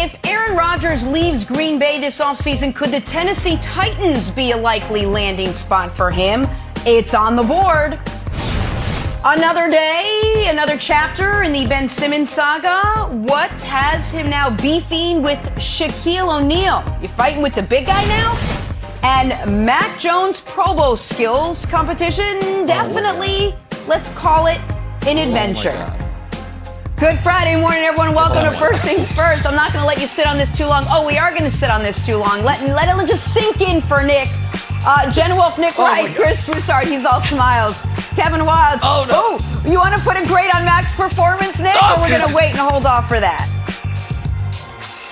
If Aaron Rodgers leaves Green Bay this offseason, could the Tennessee Titans be a likely landing spot for him? It's on the board. Another day, another chapter in the Ben Simmons saga. What has him now beefing with Shaquille O'Neal? You fighting with the big guy now? And Mac Jones' Pro Bowl skills competition, definitely, let's call it an adventure. Good Friday morning, everyone. Welcome to First Things First. I'm not going to let you sit on this too long. Oh, we are going to sit on this too long. Let it just sink in for Nick. Jenna Wolfe, Nick Wright, Chris Broussard. He's all smiles. Kevin Wilds. Oh, no. You want to put a grade on Mac's performance, Nick? Or we're going to wait and hold off for that?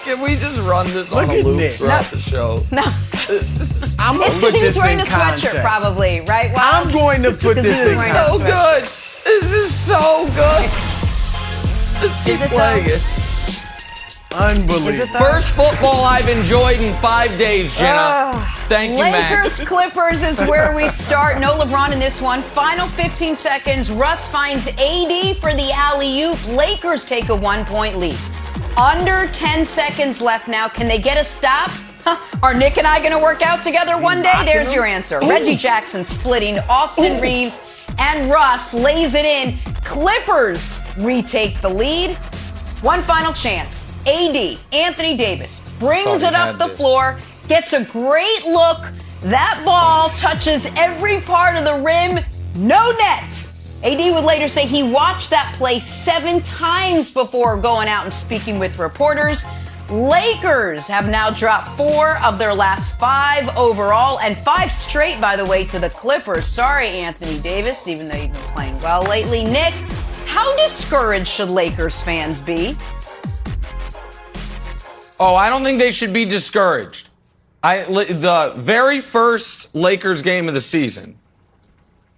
Can we just run this on a loop throughout the show? No. It's because he was wearing a sweatshirt, probably, right? Wilds? I'm going to put this in so good. This is so good. Just keep playing it. Unbelievable. First football I've enjoyed in 5 days, Jenna. Thank you, Mac. Lakers Clippers is where we start. No LeBron in this one. Final 15 seconds. Russ finds AD for the alley-oop. Lakers take a 1-point lead. Under 10 seconds left now. Can they get a stop? Are Nick and I going to work out together one day? There's your answer. Reggie Jackson splitting Austin Reeves, and Russ lays it in. Clippers retake the lead. One final chance. AD, Anthony Davis, brings it up the floor, gets a great look. That ball touches every part of the rim. No net. AD would later say he watched that play 7 times before going out and speaking with reporters. Lakers have now dropped 4 of their last 5 overall, and 5 straight, by the way, to the Clippers. Sorry, Anthony Davis, even though you've been playing well lately. Nick, how discouraged should Lakers fans be? Oh, I don't think they should be discouraged. The very first Lakers game of the season,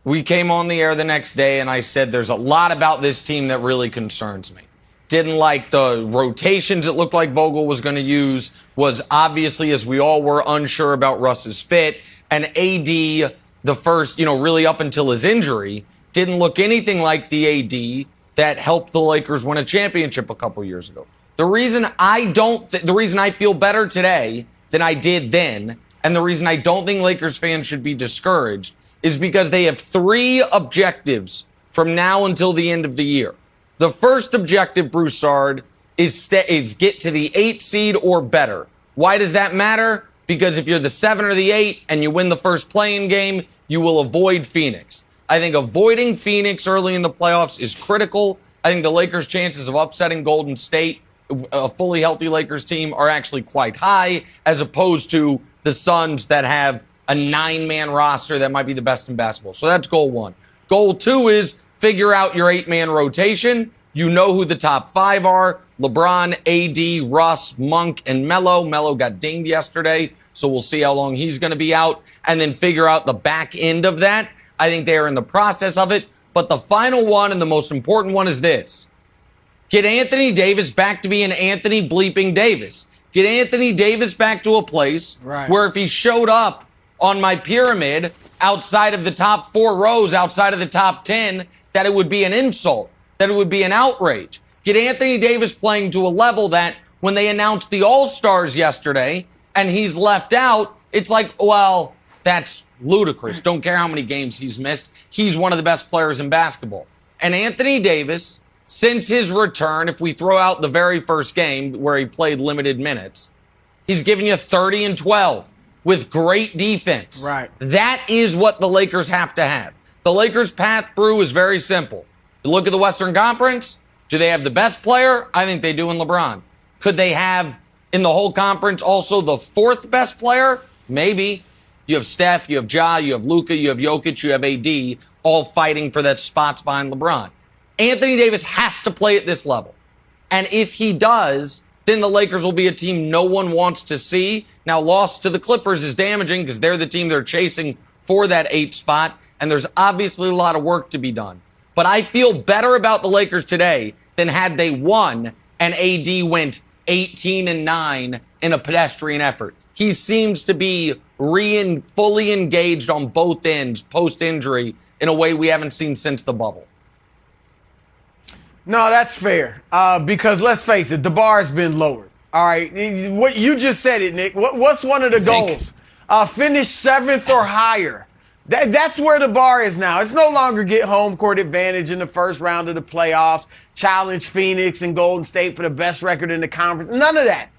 we came on the air the next day, and I said there's a lot about this team that really concerns me. Didn't like the rotations it looked like Vogel was going to use, was obviously, as we all were, unsure about Russ's fit. And AD, the first, really up until his injury, didn't look anything like the AD that helped the Lakers win a championship a couple years ago. The reason I feel better today than I did then, and the reason I don't think Lakers fans should be discouraged, is because they have 3 objectives from now until the end of the year. The first objective, Broussard, is get to the 8 seed or better. Why does that matter? Because if you're the 7 or the 8 and you win the first play-in game, you will avoid Phoenix. I think avoiding Phoenix early in the playoffs is critical. I think the Lakers' chances of upsetting Golden State, a fully healthy Lakers team, are actually quite high, as opposed to the Suns that have a 9-man roster that might be the best in basketball. So that's goal 1. Goal 2 is figure out your 8-man rotation. You know who the top 5 are. LeBron, AD, Russ, Monk, and Melo. Melo got dinged yesterday, so we'll see how long he's going to be out. And then figure out the back end of that. I think they are in the process of it. But the final one and the most important one is this. Get Anthony Davis back to being Anthony bleeping Davis. Get Anthony Davis back to a place where if he showed up on my pyramid outside of the top 4 rows, outside of the top 10, that it would be an insult, that it would be an outrage. Get Anthony Davis playing to a level that when they announced the All-Stars yesterday and he's left out, it's like, well, that's ludicrous. Don't care how many games he's missed. He's one of the best players in basketball. And Anthony Davis, since his return, if we throw out the very first game where he played limited minutes, he's given you 30 and 12 with great defense. Right. That is what the Lakers have to have. The Lakers' path through is very simple. You look at the Western Conference. Do they have the best player? I think they do in LeBron. Could they have, in the whole conference, also the 4th best player? Maybe. You have Steph, you have Ja, you have Luka, you have Jokic, you have AD, all fighting for that spots behind LeBron. Anthony Davis has to play at this level. And if he does, then the Lakers will be a team no one wants to see. Now, loss to the Clippers is damaging because they're the team they're chasing for that 8 spot. And there's obviously a lot of work to be done. But I feel better about the Lakers today than had they won and AD went 18-9 in a pedestrian effort. He seems to be fully engaged on both ends post-injury in a way we haven't seen since the bubble. No, that's fair. Because let's face it, the bar has been lowered. All right, what you just said it, Nick. What's one of the goals? Finish 7th or higher. That's where the bar is now. It's no longer get home court advantage in the first round of the playoffs, challenge Phoenix and Golden State for the best record in the conference. None of that.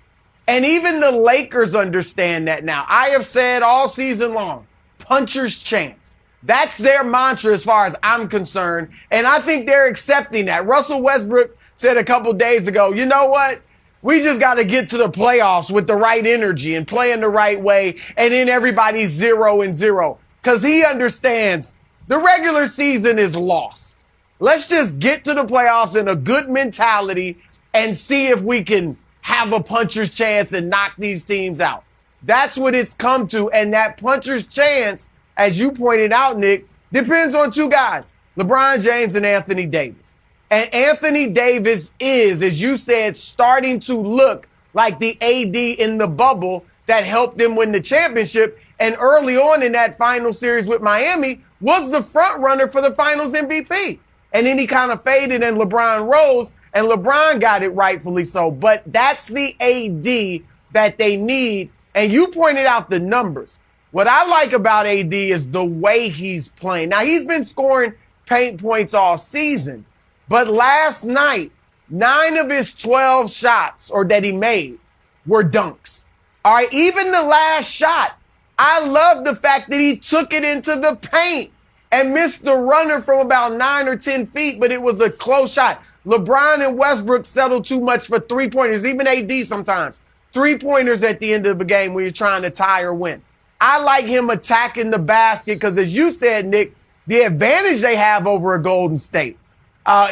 And even the Lakers understand that now. I have said all season long, puncher's chance. That's their mantra as far as I'm concerned. And I think they're accepting that. Russell Westbrook said a couple days ago, you know what? We just got to get to the playoffs with the right energy and playing the right way. And then everybody's 0-0. Because he understands the regular season is lost. Let's just get to the playoffs in a good mentality and see if we can have a puncher's chance and knock these teams out. That's what it's come to. And that puncher's chance, as you pointed out, Nick, depends on two guys, LeBron James and Anthony Davis. And Anthony Davis is, as you said, starting to look like the AD in the bubble that helped them win the championship. And early on in that final series with Miami was the front runner for the finals MVP. And then he kind of faded and LeBron rose, and LeBron got it rightfully so. But that's the AD that they need. And you pointed out the numbers. What I like about AD is the way he's playing. Now, he's been scoring paint points all season, but last night, 9 of his 12 shots or that he made were dunks. All right, even the last shot, I love the fact that he took it into the paint and missed the runner from about 9 or 10 feet, but it was a close shot. LeBron and Westbrook settle too much for three-pointers, even AD sometimes. Three-pointers at the end of the game when you're trying to tie or win. I like him attacking the basket because, as you said, Nick, the advantage they have over a Golden State,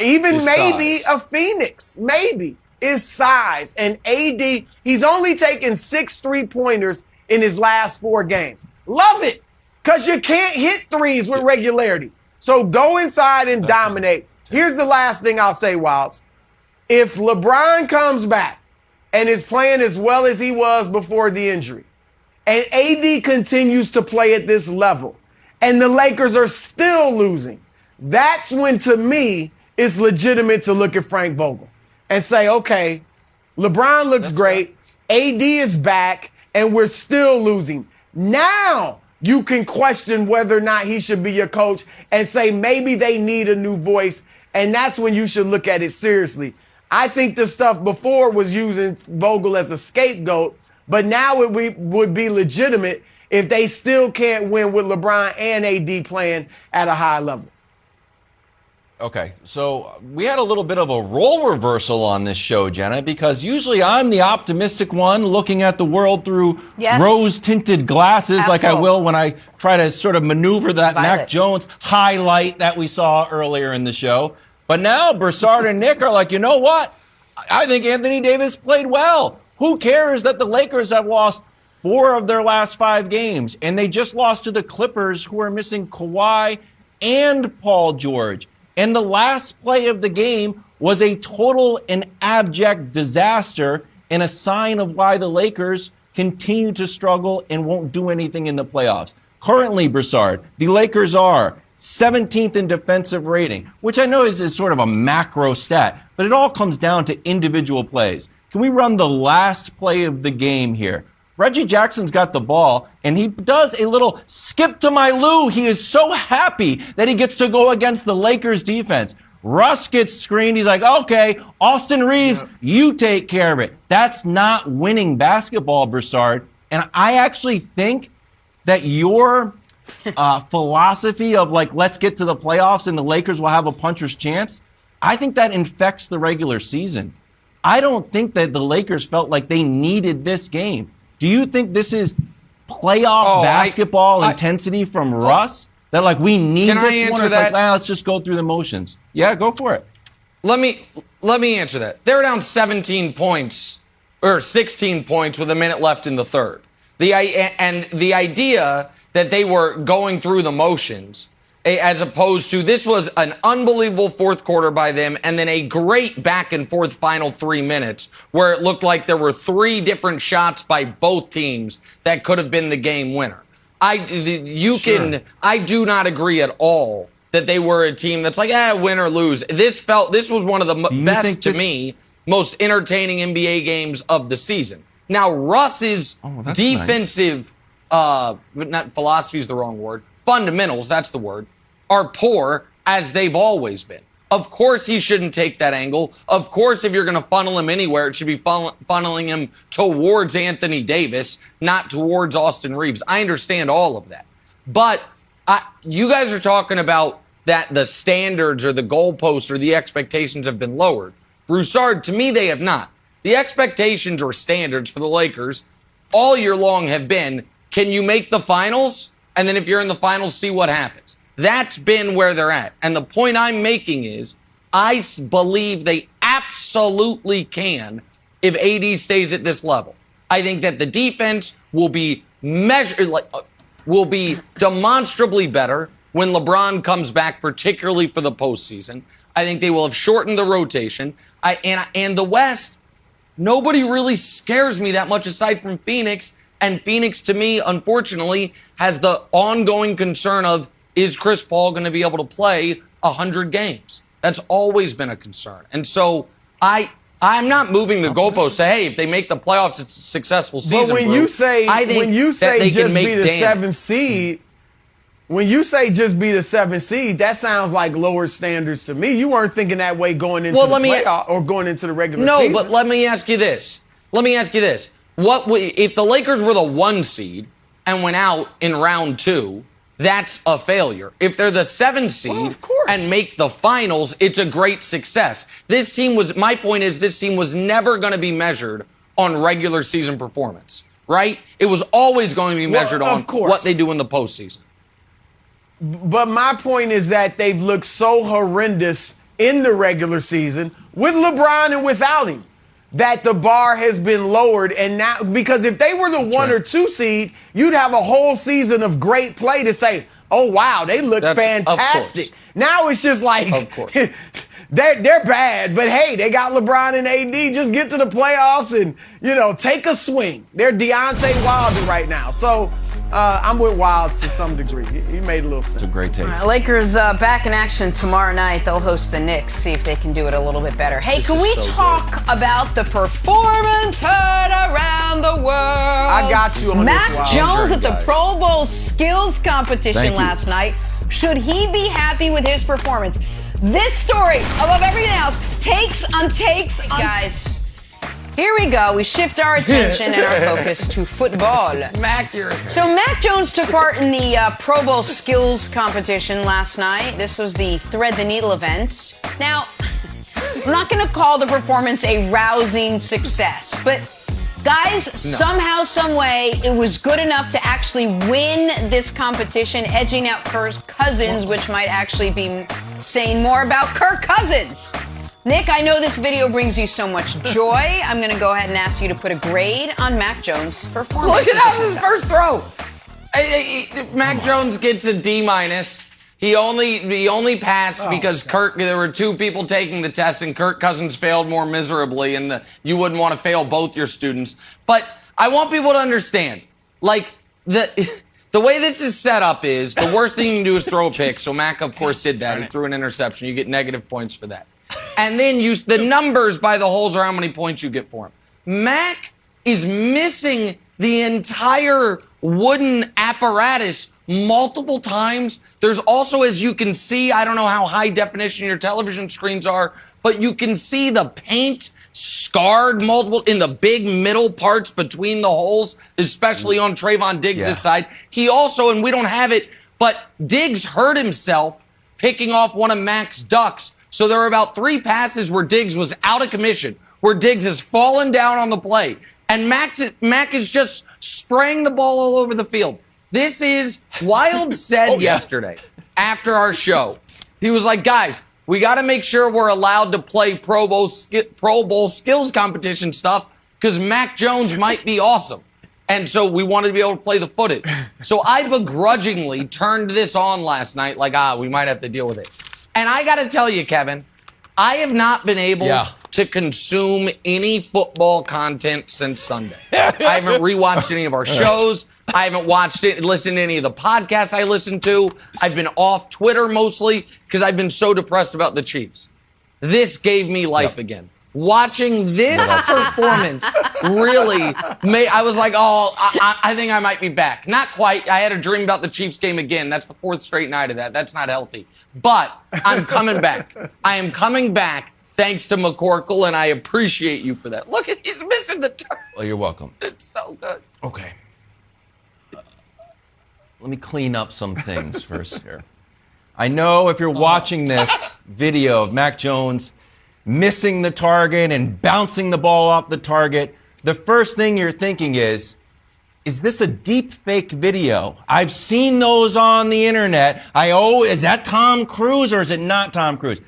even is maybe size. a Phoenix, maybe, is size. And AD, he's only taken 6 3-pointers in his last 4 games. Love it, because you can't hit threes with regularity. So go inside and dominate. Here's the last thing I'll say, Wilds. If LeBron comes back and is playing as well as he was before the injury, and AD continues to play at this level, and the Lakers are still losing, that's when, to me, it's legitimate to look at Frank Vogel and say, okay, LeBron looks great, right. AD is back, and we're still losing. Now you can question whether or not he should be your coach and say maybe they need a new voice, and that's when you should look at it seriously. I think the stuff before was using Vogel as a scapegoat, but now it would be legitimate if they still can't win with LeBron and AD playing at a high level. Okay, so we had a little bit of a role reversal on this show, Jenna, because usually I'm the optimistic one looking at the world through rose-tinted glasses like I will when I try to sort of maneuver that Mac Jones highlight that we saw earlier in the show. But now Broussard and Nick are like, you know what? I think Anthony Davis played well. Who cares that the Lakers have lost 4 of their last 5 games, and they just lost to the Clippers, who are missing Kawhi and Paul George. And the last play of the game was a total and abject disaster and a sign of why the Lakers continue to struggle and won't do anything in the playoffs. Currently, Broussard, the Lakers are 17th in defensive rating, which I know is sort of a macro stat, but it all comes down to individual plays. Can we run the last play of the game here? Reggie Jackson's got the ball, and he does a little skip to my Lou. He is so happy that he gets to go against the Lakers defense. Russ gets screened. He's like, okay, Austin Reeves, you take care of it. That's not winning basketball, Broussard. And I actually think that your philosophy of, like, let's get to the playoffs and the Lakers will have a puncher's chance, I think that infects the regular season. I don't think that the Lakers felt like they needed this game. Do you think this is playoff basketball intensity from Russ? That, like, we need this one? Or it's like, let's just go through the motions. Yeah, go for it. Let me answer that. They're down 17 points, or 16 points with a minute left in the third. The idea that they were going through the motions, as opposed to this was an unbelievable fourth quarter by them and then a great back and forth final 3 minutes where it looked like there were 3 different shots by both teams that could have been the game winner. I do not agree at all that they were a team that's like, win or lose. This was one of the best to me most entertaining NBA games of the season. Now, Russ's defensive, not philosophy is the wrong word, fundamentals, that's the word, are poor as they've always been. Of course he shouldn't take that angle. Of course, if you're going to funnel him anywhere, it should be funneling him towards Anthony Davis, not towards Austin Reeves. I understand all of that. But you guys are talking about that the standards or the goalposts or the expectations have been lowered. Broussard, to me, they have not. The expectations or standards for the Lakers all year long have been, can you make the finals? And then if you're in the finals, see what happens. That's been where they're at. And the point I'm making is I believe they absolutely can if AD stays at this level. I think that the defense will be demonstrably better when LeBron comes back, particularly for the postseason. I think they will have shortened the rotation. And the West, nobody really scares me that much aside from Phoenix. And Phoenix, to me, unfortunately, has the ongoing concern of, is Chris Paul going to be able to play 100 games? That's always been a concern. And so I'm not moving the goalpost to, hey, if they make the playoffs, it's a successful season. But when you say just be the seventh seed, when you say just be the seventh seed, that sounds like lower standards to me. You weren't thinking that way going into the playoff or going into the regular season. No, but let me ask you this. What if the Lakers were the 1 seed and went out in round 2? That's a failure. If they're the 7 seed and make the finals, it's a great success. My point is this team was never going to be measured on regular season performance, right? It was always going to be measured on what they do in the postseason. But my point is that they've looked so horrendous in the regular season with LeBron and without him, that the bar has been lowered. And now, because if they were the 1 or 2 seed, you'd have a whole season of great play to say, oh, wow, they look fantastic. Now it's just like, they're bad, but hey, they got LeBron and AD. Just get to the playoffs and, take a swing. They're Deontay Wilder right now. So I'm with Wilds to some degree. He made a little sense. It's a great take. Lakers back in action tomorrow night. They'll host the Knicks. See if they can do it a little bit better. Hey, can we talk about the performance heard around the world? I got you on Mac this one. Jones at the Pro Bowl skills competition last night. Should he be happy with his performance? This story, above everything else, takes on guys. Here we go. We shift our attention and our focus to football. So Mac Jones took part in the Pro Bowl skills competition last night. This was the Thread the Needle event. Now, I'm not going to call the performance a rousing success, but guys, somehow, some way, it was good enough to actually win this competition, edging out Kirk Cousins, which might actually be saying more about Kirk Cousins. Nick, I know this video brings you so much joy. I'm going to go ahead and ask you to put a grade on Mac Jones' performance. Look at that was his first throw. Mac Jones gets a D-. He only passed because there were 2 people taking the test, and Kirk Cousins failed more miserably, and you wouldn't want to fail both your students. But I want people to understand, the way this is set up is the worst thing you can do is throw a pick. So Mac, of course, did that. He threw an interception. You get negative points for that. And then the numbers by the holes are how many points you get for him. Mac is missing the entire wooden apparatus multiple times. There's also, as you can see, I don't know how high definition your television screens are, but you can see the paint scarred multiple in the big middle parts between the holes, especially on Trayvon Diggs' side. He also, and we don't have it, but Diggs hurt himself picking off one of Mac's ducks. So there were about 3 passes where Diggs was out of commission, where Diggs has fallen down on the play. And Mac is just spraying the ball all over the field. This is, Wild said yesterday after our show, he was like, guys, we got to make sure we're allowed to play Pro Bowl skills competition stuff because Mac Jones might be awesome. And so we wanted to be able to play the footage. So I begrudgingly turned this on last night like, we might have to deal with it. And I got to tell you, Kevin, I have not been able to consume any football content since Sunday. I haven't rewatched any of our shows. I haven't listened to any of the podcasts I listened to. I've been off Twitter mostly because I've been so depressed about the Chiefs. This gave me life again. Watching this performance really made, I was like, oh, I think I might be back. Not quite. I had a dream about the Chiefs game again. That's the 4th straight night of that. That's not healthy. But I'm coming back. I am coming back thanks to McCorkle, and I appreciate you for that. Look, he's missing the turn. Well, you're welcome. It's so good. Okay. Let me clean up some things first here. I know if you're watching this video of Mac Jones missing the target and bouncing the ball off the target, the first thing you're thinking is this a deep fake video? I've seen those on the internet. Is that Tom Cruise or is it not Tom Cruise?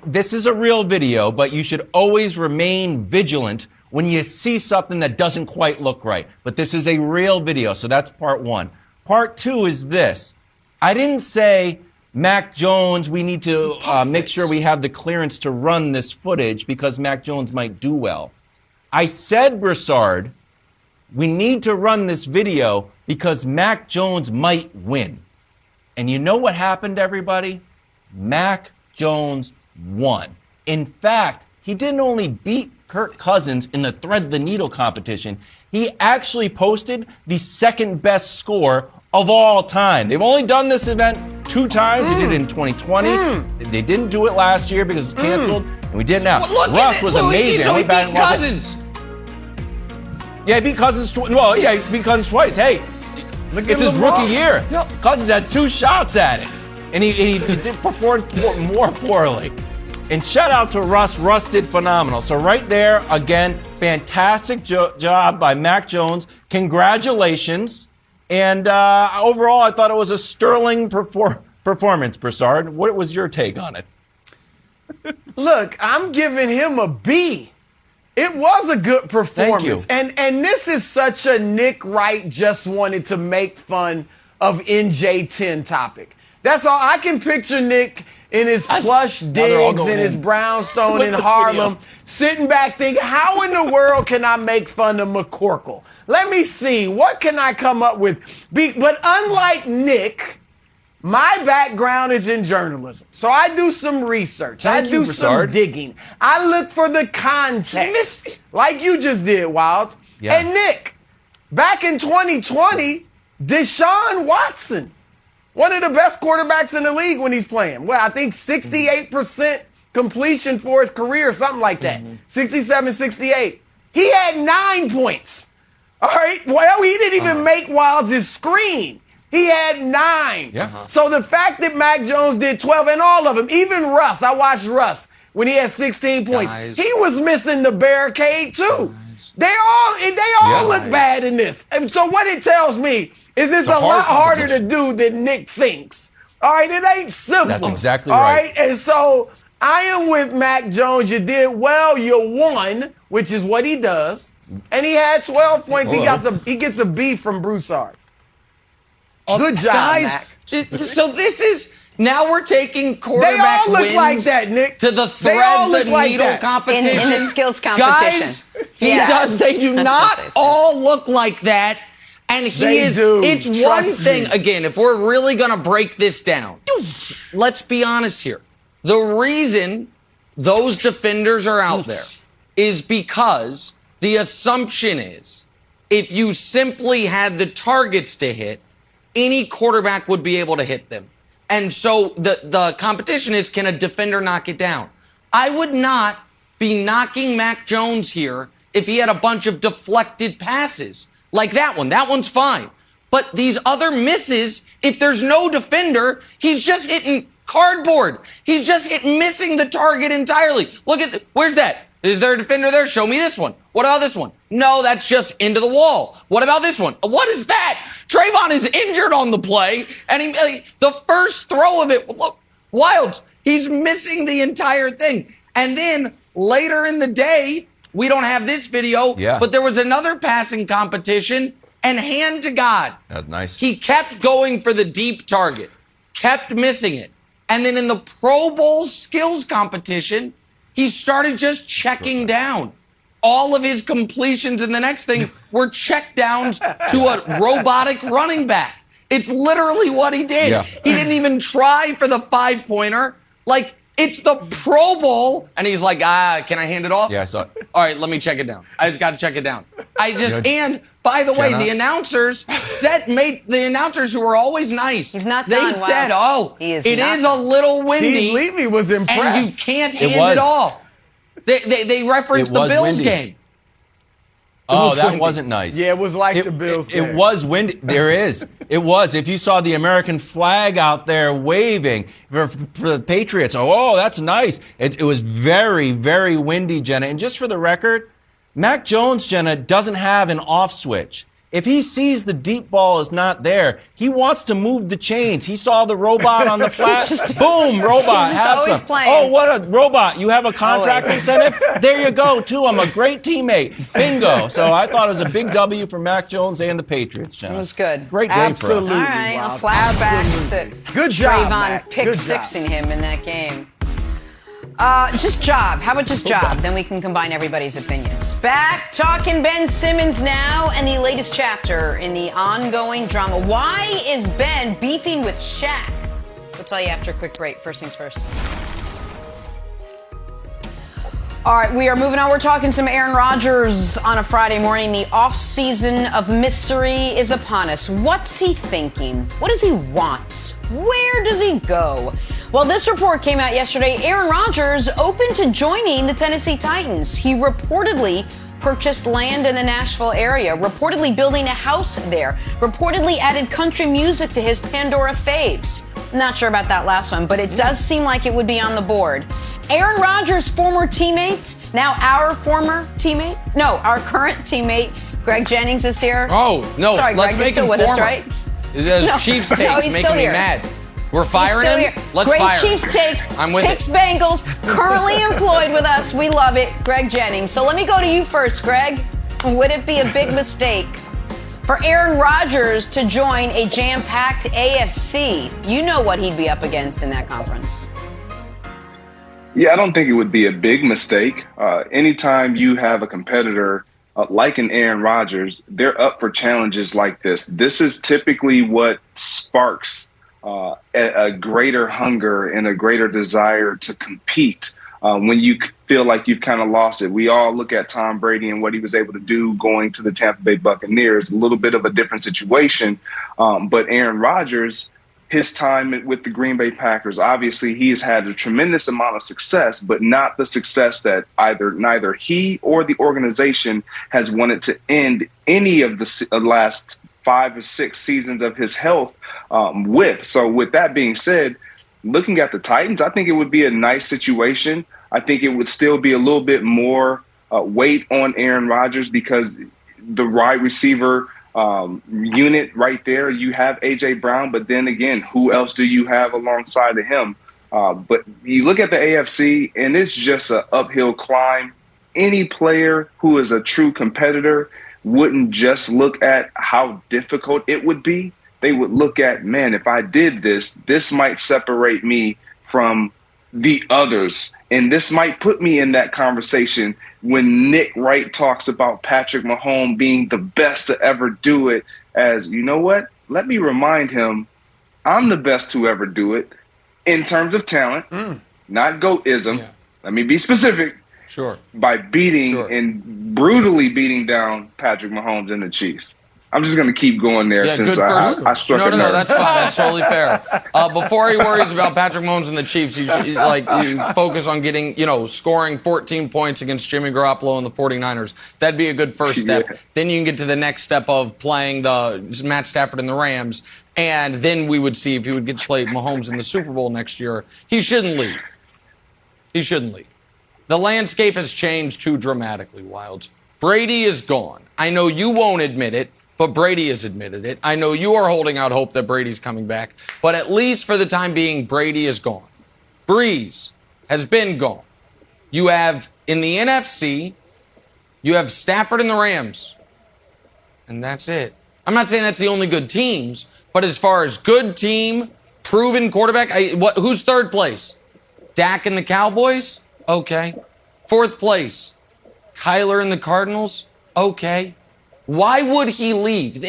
This is a real video, but you should always remain vigilant when you see something that doesn't quite look right. But this is a real video, so that's part one. Part two is this. I didn't say, Mac Jones, we need to make sure we have the clearance to run this footage because Mac Jones might do well. I said, Broussard, we need to run this video because Mac Jones might win. And you know what happened, everybody? Mac Jones won. In fact, he didn't only beat Kirk Cousins in the thread the needle competition, he actually posted the second best score of all time. They've only done this event 2 times. They did it in 2020. They didn't do it last year because it was canceled, and we did it now. Well, Russ was amazing. He beat Cousins. Yeah, he beat Cousins twice. Well, yeah, he beat Cousins twice. Hey, it's his rookie year. Yep. Cousins had 2 shots at it, and he did perform more poorly. And shout out to Russ. Russ did phenomenal. So right there, again, fantastic job by Mac Jones. Congratulations. And overall, I thought it was a sterling performance, Broussard. What was your take on it? Look, I'm giving him a B. It was a good performance. Thank you. And this is such a Nick Wright just wanted to make fun of NJ10 topic. That's all. I can picture Nick in his plush digs and his brownstone in Harlem, sitting back thinking, how in the world can I make fun of McCorkle? Let me see. What can I come up with? But unlike Nick, my background is in journalism. So I do some research. I do some digging. I look for the context. Like you just did, Wilds. Yeah. And Nick, back in 2020, Deshaun Watson, one of the best quarterbacks in the league when he's playing. Well, I think 68% completion for his career, something like that. 67, 68. He had 9 points. All right. Well, he didn't even make Wilds' screen. He had 9. Yeah. So the fact that Mac Jones did 12, and all of them, even Russ, I watched Russ when he had 16 points. He was missing the barricade too. They all look bad in this. And so what it tells me is it's a lot harder to do than Nick thinks. All right, it ain't simple. That's exactly right. All right. right, and so I am with Mac Jones. You did well. You won, which is what he does. And he had 12 points. He gets a B from Broussard. Good job, guys, Mac. So this is, now we're taking quarterback They all look wins like that, Nick. to the thread the needle competition. In a skills competition. Guys, they do not all look like that. And it's one thing, again, if we're really going to break this down, let's be honest here. The reason those defenders are out there is because the assumption is if you simply had the targets to hit, any quarterback would be able to hit them. And so the competition is, can a defender knock it down? I would not be knocking Mac Jones here if he had a bunch of deflected passes. Like that one. That one's fine. But these other misses, if there's no defender, he's just hitting cardboard. He's just missing the target entirely. Look at where's that? Is there a defender there? Show me this one. What about this one? No, that's just into the wall. What about this one? What is that? Trayvon is injured on the play, and the first throw of it, look, Wilds, he's missing the entire thing. And then later in the day, we don't have this video, but there was another passing competition, and hand to God, that's nice. He kept going for the deep target, kept missing it. And then in the Pro Bowl skills competition, he started just checking down. All of his completions in the next thing were check downs to a robotic running back. It's literally what he did. Yeah. He didn't even try for the 5-pointer. Like, It's the Pro Bowl. And he's like, can I hand it off? Yeah, I saw it. All right, let me check it down. I just got to check it down. And by the way, the announcers the announcers who were always nice. He's not They done, said, it is a little windy. Steve Levy was impressed. And you can't hand it off. They referenced the Bills game. That wasn't nice. Yeah, it was like the Bills game. It was windy. There is. It was. If you saw the American flag out there waving for the Patriots, that's nice. It was very, very windy, Jenna. And just for the record, Mac Jones, Jenna, doesn't have an off switch. If he sees the deep ball is not there, he wants to move the chains. He saw the robot on the flat. Boom, robot. Have some. Playing. Oh, what a robot. You have a contract incentive? There you go, too. I'm a great teammate. Bingo. So I thought it was a big W for Mac Jones and the Patriots, Jenna. It was good. Great day Absolutely. for us. All right, well, flashbacks to Good job, Trayvon Mac. pick Good sixing him in that game. Just job. How about just job? Then we can combine everybody's opinions. Back talking Ben Simmons now and the latest chapter in the ongoing drama. Why is Ben beefing with Shaq? We'll tell you after a quick break. First things first. All right, we are moving on. We're talking some Aaron Rodgers on a Friday morning. The off-season of mystery is upon us. What's he thinking? What does he want? Where does he go? Well, this report came out yesterday. Aaron Rodgers open to joining the Tennessee Titans. He reportedly purchased land in the Nashville area, reportedly building a house there, reportedly added country music to his Pandora faves. Not sure about that last one, but it does seem like it would be on the board. Aaron Rodgers' former teammate, now our former teammate, no, our current teammate, Greg Jennings is here. Oh, no, sorry, let's Greg, make you're still him with us, right? Those Chiefs takes he's making still me here. mad. We're firing him? Here. Let's Great fire Chiefs him. takes. I'm with Picks it. Bengals, currently employed with us. We love it. Greg Jennings. So let me go to you first, Greg. Would it be a big mistake for Aaron Rodgers to join a jam-packed AFC? You know what he'd be up against in that conference. Yeah, I don't think it would be a big mistake. Anytime you have a competitor like an Aaron Rodgers, they're up for challenges like this. This is typically what sparks a greater hunger and a greater desire to compete when you feel like you've kind of lost it. We all look at Tom Brady and what he was able to do going to the Tampa Bay Buccaneers, a little bit of a different situation. But Aaron Rodgers, his time with the Green Bay Packers, obviously he has had a tremendous amount of success, but not the success that neither he or the organization has wanted to end any of the last 5 or 6 seasons of his health with. So with that being said, looking at the Titans, I think it would be a nice situation. I think it would still be a little bit more weight on Aaron Rodgers because the wide receiver unit right there, you have A.J. Brown, but then again, who else do you have alongside of him? But you look at the AFC, and it's just an uphill climb. Any player who is a true competitor wouldn't just look at how difficult it would be. They would look at, man, if I did this, this might separate me from the others. And this might put me in that conversation when Nick Wright talks about Patrick Mahomes being the best to ever do it as, you know what? Let me remind him I'm the best to ever do it in terms of talent, not GOATism. Yeah. Let me be specific. Sure. By beating and brutally beating down Patrick Mahomes and the Chiefs. I'm just going to keep going there since I struck a nerve. No, that's fine. That's totally fair. Before he worries about Patrick Mahomes and the Chiefs, you focus on getting, scoring 14 points against Jimmy Garoppolo and the 49ers. That'd be a good first step. Yeah. Then you can get to the next step of playing the Matt Stafford and the Rams, and then we would see if he would get to play Mahomes in the Super Bowl next year. He shouldn't leave. He shouldn't leave. The landscape has changed too dramatically, Wilds. Brady is gone. I know you won't admit it, but Brady has admitted it. I know you are holding out hope that Brady's coming back, but at least for the time being, Brady is gone. Breeze has been gone. You have, in the NFC, you have Stafford and the Rams, and that's it. I'm not saying that's the only good teams, but as far as good team, proven quarterback, who's third place? Dak and the Cowboys? Okay. Fourth place, Kyler and the Cardinals? Okay. Why would he leave?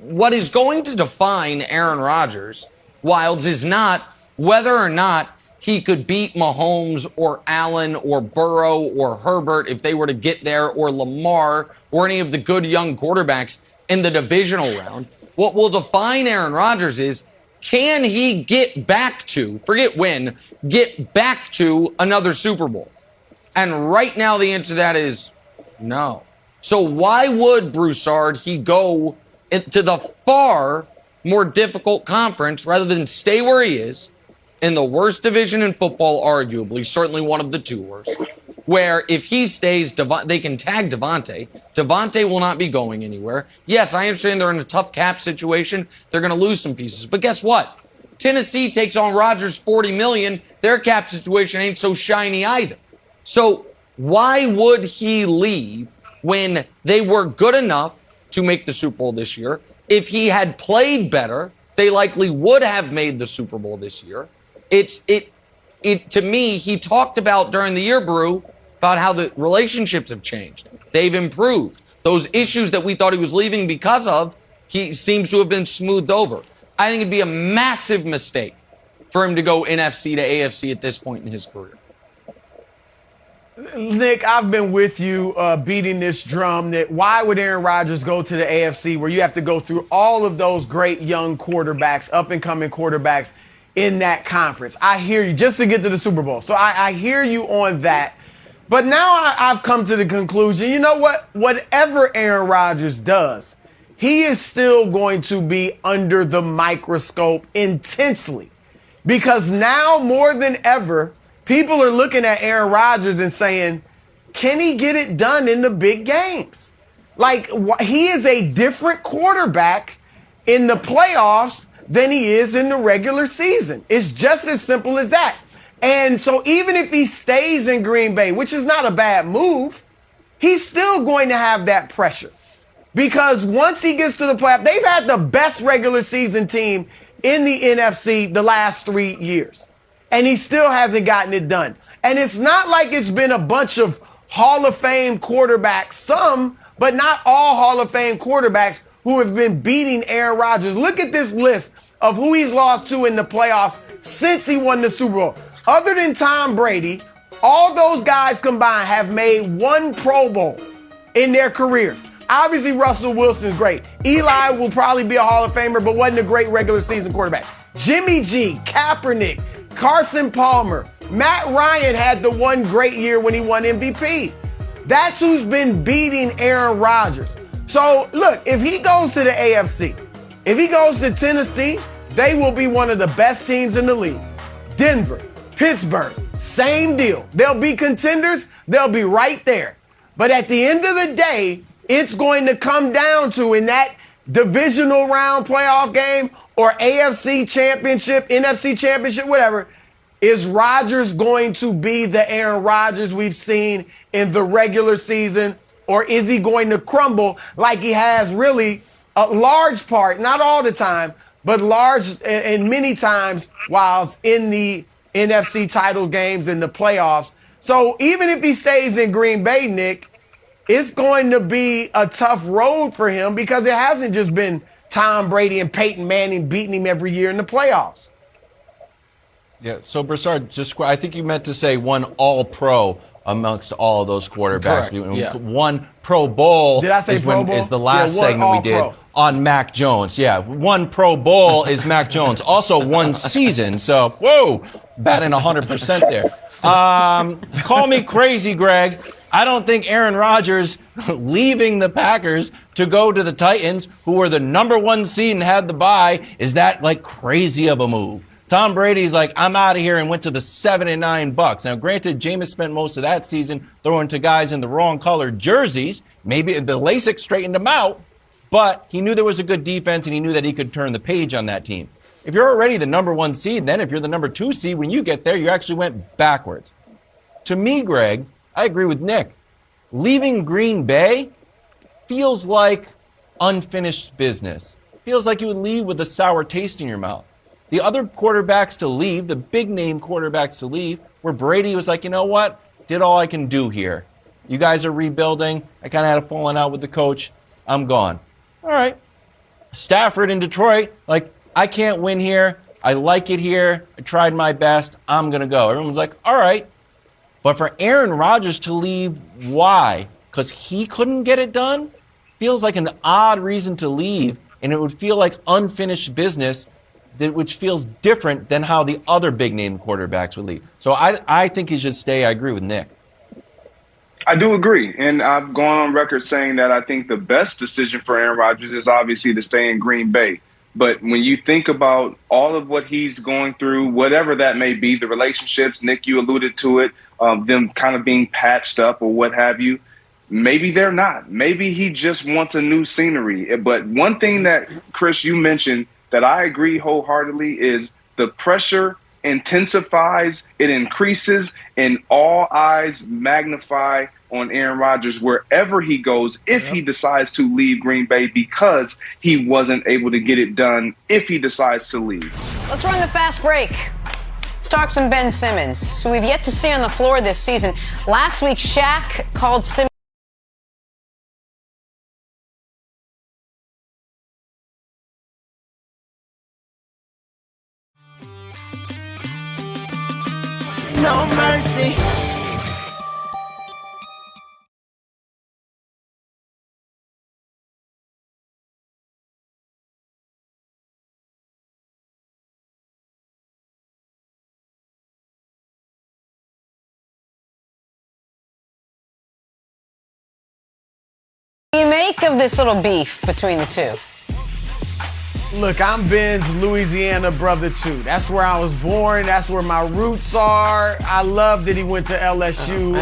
What is going to define Aaron Rodgers, Wilds, is not whether or not he could beat Mahomes or Allen or Burrow or Herbert if they were to get there, or Lamar or any of the good young quarterbacks in the divisional round. What will define Aaron Rodgers is, can he get back to, forget win, get back to another Super Bowl? And right now the answer to that is no. So why would Broussard, he go to the far more difficult conference rather than stay where he is in the worst division in football, arguably, certainly one of the two worst, where if he stays, they can tag Devontae. Devontae will not be going anywhere. Yes, I understand they're in a tough cap situation. They're going to lose some pieces. But guess what? Tennessee takes on Rodgers $40 million. Their cap situation ain't so shiny either. So why would he leave when they were good enough to make the Super Bowl this year? If he had played better, they likely would have made the Super Bowl this year. To me, he talked about during the year, Brew, about how the relationships have changed. They've improved. Those issues that we thought he was leaving because of, he seems to have been smoothed over. I think it'd be a massive mistake for him to go NFC to AFC at this point in his career. Nick, I've been with you beating this drum that why would Aaron Rodgers go to the AFC where you have to go through all of those great young quarterbacks, up-and-coming quarterbacks in that conference? I hear you, just to get to the Super Bowl. So I hear you on that. But now I've come to the conclusion, you know what? Whatever Aaron Rodgers does, he is still going to be under the microscope intensely. Because now more than ever, people are looking at Aaron Rodgers and saying, can he get it done in the big games? Like, he is a different quarterback in the playoffs than he is in the regular season. It's just as simple as that. And so even if he stays in Green Bay, which is not a bad move, he's still going to have that pressure. Because once he gets to the playoffs, they've had the best regular season team in the NFC the last 3 years. And he still hasn't gotten it done. And it's not like it's been a bunch of Hall of Fame quarterbacks, some, but not all Hall of Fame quarterbacks who have been beating Aaron Rodgers. Look at this list of who he's lost to in the playoffs since he won the Super Bowl. Other than Tom Brady, all those guys combined have made one Pro Bowl in their careers. Obviously, Russell Wilson's great. Eli will probably be a Hall of Famer, but wasn't a great regular season quarterback. Jimmy G, Kaepernick, Carson Palmer, Matt Ryan had the one great year when he won MVP. That's who's been beating Aaron Rodgers. So, look, if he goes to the AFC, if he goes to Tennessee, they will be one of the best teams in the league. Denver, Pittsburgh, same deal. They'll be contenders. They'll be right there. But at the end of the day, it's going to come down to, in that divisional round playoff game or AFC championship, NFC championship, whatever, is Rodgers going to be the Aaron Rodgers we've seen in the regular season, or is he going to crumble like he has really a large part, not all the time, but large and many times whilst in the NFC title games in the playoffs? So even if he stays in Green Bay, Nick, it's going to be a tough road for him because it hasn't just been Tom Brady and Peyton Manning beating him every year in the playoffs. Yeah, so Broussard, I think you meant to say one all-pro amongst all of those quarterbacks. Yeah. One Pro Bowl, Did I say Pro Bowl? Is the last segment we did all-pro on Mac Jones. Yeah, one Pro Bowl is Mac Jones. Also one season. So, whoa, batting 100% there. Call me crazy, Greg. I don't think Aaron Rodgers leaving the Packers to go to the Titans, who were the number one seed and had the bye, is that like crazy of a move. Tom Brady's like, I'm out of here, and went to the 7-9 Bucks. Now, granted, Jameis spent most of that season throwing to guys in the wrong colored jerseys. Maybe the LASIK straightened him out, but he knew there was a good defense, and he knew that he could turn the page on that team. If you're already the number one seed, then if you're the number 2 seed, when you get there, you actually went backwards. To me, Greg, I agree with Nick. Leaving Green Bay feels like unfinished business. Feels like you would leave with a sour taste in your mouth. The other quarterbacks to leave, the big-name quarterbacks to leave, where Brady was like, you know what? Did all I can do here. You guys are rebuilding. I kind of had a falling out with the coach. I'm gone. All right. Stafford in Detroit, like, I can't win here. I like it here. I tried my best. I'm going to go. Everyone's like, all right. But for Aaron Rodgers to leave, why? Because he couldn't get it done? Feels like an odd reason to leave, and it would feel like unfinished business, which feels different than how the other big-name quarterbacks would leave. So I think he should stay. I agree with Nick. I do agree, and I've gone on record saying that I think the best decision for Aaron Rodgers is obviously to stay in Green Bay. But when you think about all of what he's going through, whatever that may be, the relationships, Nick, you alluded to it, them kind of being patched up or what have you, maybe they're not. Maybe he just wants a new scenery. But one thing that, Chris, you mentioned that I agree wholeheartedly is the pressure intensifies, it increases, and all eyes magnify on Aaron Rodgers wherever he goes if he decides to leave Green Bay because he wasn't able to get it done if he decides to leave. Let's run the fast break. Let's talk some Ben Simmons, who we've yet to see on the floor this season. Last week, Shaq called Simmons no mercy. What do you make of this little beef between the two? Look, I'm Ben's Louisiana brother, too. That's where I was born. That's where my roots are. I love that he went to LSU.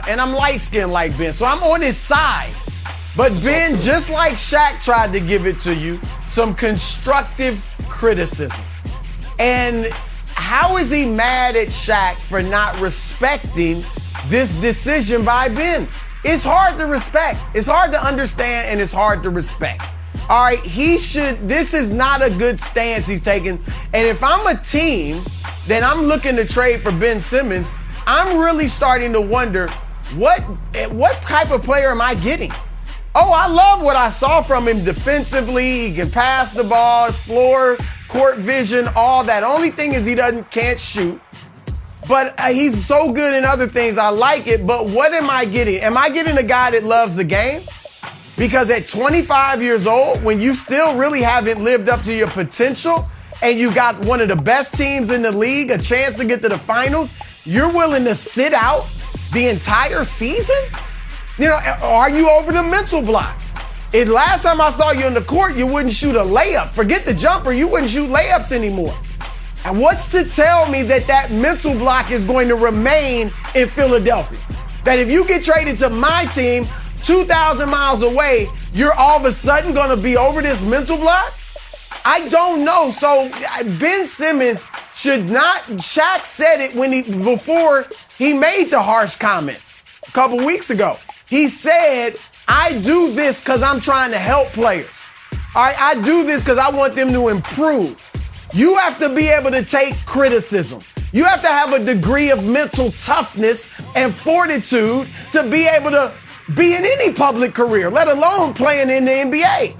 And I'm light-skinned like Ben, so I'm on his side. But Ben, just like Shaq tried to give it to you, some constructive criticism. And how is he mad at Shaq for not respecting this decision by Ben? It's hard to respect. It's hard to understand, and it's hard to respect. All right, this is not a good stance he's taking. And if I'm a team that I'm looking to trade for Ben Simmons, I'm really starting to wonder, what type of player am I getting? Oh, I love what I saw from him defensively. He can pass the ball, floor, court vision, all that. Only thing is he can't shoot. But he's so good in other things. I like it. But what am I getting? Am I getting a guy that loves the game? Because at 25 years old, when you still really haven't lived up to your potential and you got one of the best teams in the league, a chance to get to the finals, you're willing to sit out the entire season? You know, are you over the mental block? Last time I saw you in the court, you wouldn't shoot a layup. Forget the jumper, you wouldn't shoot layups anymore. And what's to tell me that mental block is going to remain in Philadelphia? That if you get traded to my team, 2,000 miles away, you're all of a sudden going to be over this mental block? I don't know. So Ben Simmons should not. Shaq said it before he made the harsh comments a couple weeks ago. He said, I do this because I'm trying to help players. All right, I do this because I want them to improve. You have to be able to take criticism. You have to have a degree of mental toughness and fortitude to be able to be in any public career, let alone playing in the NBA.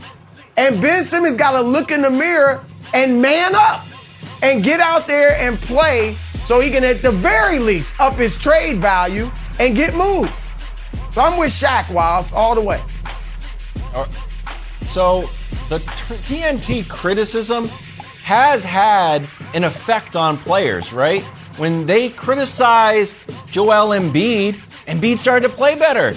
And Ben Simmons got to look in the mirror and man up and get out there and play so he can, at the very least, up his trade value and get moved. So I'm with Shaq, Wilds, all the way. So the TNT criticism has had an effect on players, right? When they criticize Joel Embiid, Embiid started to play better.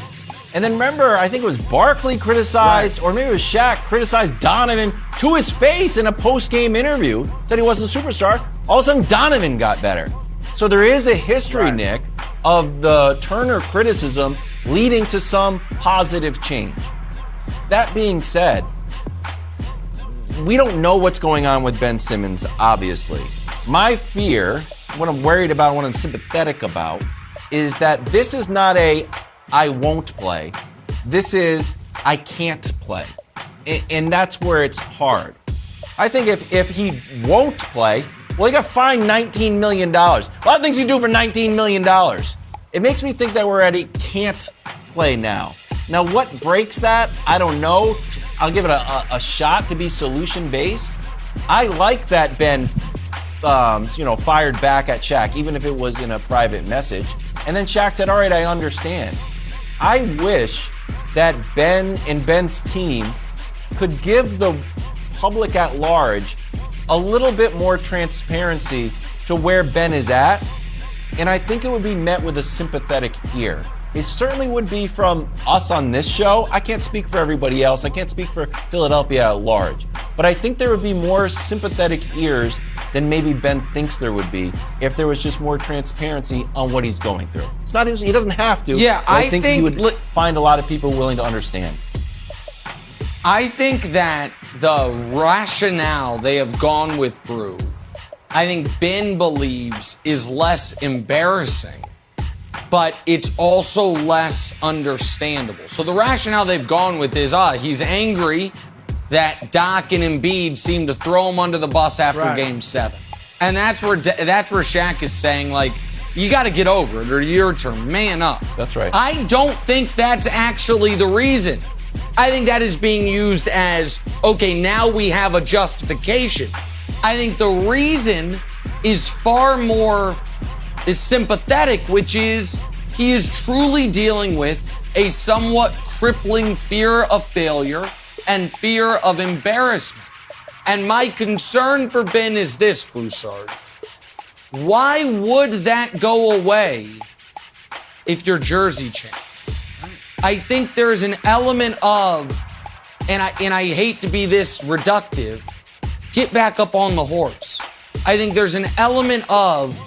And then remember, I think it was Barkley criticized, or maybe it was Shaq criticized Donovan to his face in a post-game interview, said he wasn't a superstar. All of a sudden, Donovan got better. So there is a history, Nick, of the Turner criticism leading to some positive change. That being said, we don't know what's going on with Ben Simmons, obviously. My fear, what I'm worried about, what I'm sympathetic about, is that this is not a I won't play. This is I can't play. And that's where it's hard. I think if he won't play, well, he got fined $19 million. A lot of things you do for $19 million. It makes me think that we're at a can't play now. Now, what breaks that? I don't know. I'll give it a shot to be solution-based. I like that Ben fired back at Shaq, even if it was in a private message. And then Shaq said, all right, I understand. I wish that Ben and Ben's team could give the public at large a little bit more transparency to where Ben is at. And I think it would be met with a sympathetic ear. It certainly would be from us on this show. I can't speak for everybody else. I can't speak for Philadelphia at large. But I think there would be more sympathetic ears than maybe Ben thinks there would be if there was just more transparency on what he's going through. It's not he doesn't have to. Yeah, I think he would find a lot of people willing to understand. I think that the rationale they have gone with Brew, I think Ben believes is less embarrassing, but it's also less understandable. So the rationale they've gone with is, he's angry that Doc and Embiid seem to throw him under the bus after Game 7. And that's where Shaq is saying, like, you got to get over it, or your turn, man up. That's right. I don't think that's actually the reason. I think that is being used as, okay, now we have a justification. I think the reason is far more sympathetic, which is he is truly dealing with a somewhat crippling fear of failure and fear of embarrassment. And my concern for Ben is this, Broussard. Why would that go away if your jersey changed? I think there's an element of, and I hate to be this reductive, get back up on the horse. I think there's an element of